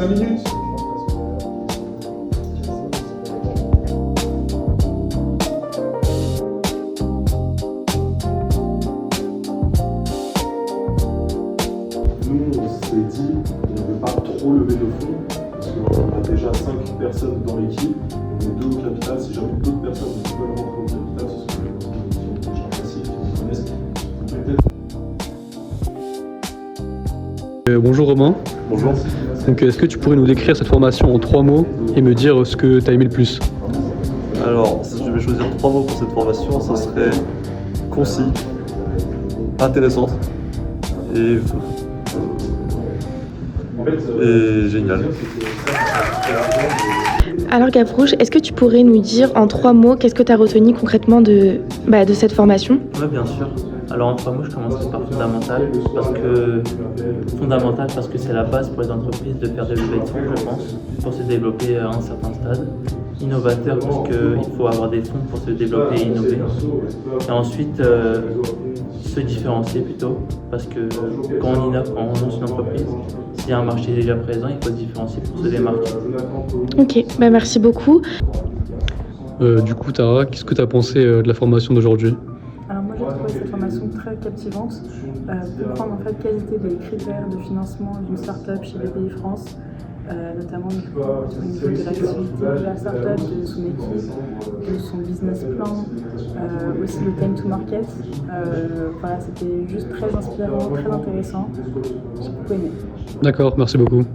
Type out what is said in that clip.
5 minutes. Nous, on s'est dit qu'on ne veut pas trop lever de fonds, parce qu'on a déjà 5 personnes dans l'équipe, on est 2 au capital. Si jamais d'autres personnes veulent rentrer au capital, ce sont des personnes qui ont déjà investi, qui nous connaissent. Peut-être. Bonjour Romain. Bonjour. Donc, est-ce que tu pourrais nous décrire cette formation en 3 mots et me dire ce que tu as aimé le plus? Alors, si je devais choisir 3 mots pour cette formation, ça serait concis, intéressante et génial. Alors Gavrouche, est-ce que tu pourrais nous dire en 3 mots qu'est-ce que tu as retenu concrètement de cette formation? Oui, bien sûr. Alors en 3 mots, je commencerai par fondamental parce que c'est la base pour les entreprises de faire des levées de fonds, je pense, pour se développer à un certain stade. Innovateur parce qu'il faut avoir des fonds pour se développer et innover. Et ensuite, se différencier plutôt, parce que quand on innove, quand on lance une entreprise, s'il y a un marché déjà présent, il faut se différencier pour se démarquer. Ok, merci beaucoup. Du coup, Tara, qu'est-ce que tu as pensé de la formation d'aujourd'hui? Alors moi j'ai trouvé cette formation très captivante, comprendre en fait quels étaient les critères de financement d'une start-up chez BPI France, notamment au niveau de l'activité de la start-up, de son équipe, de son business plan, aussi le time to market. Voilà, c'était juste très inspirant, très intéressant, j'ai beaucoup aimé. D'accord, merci beaucoup.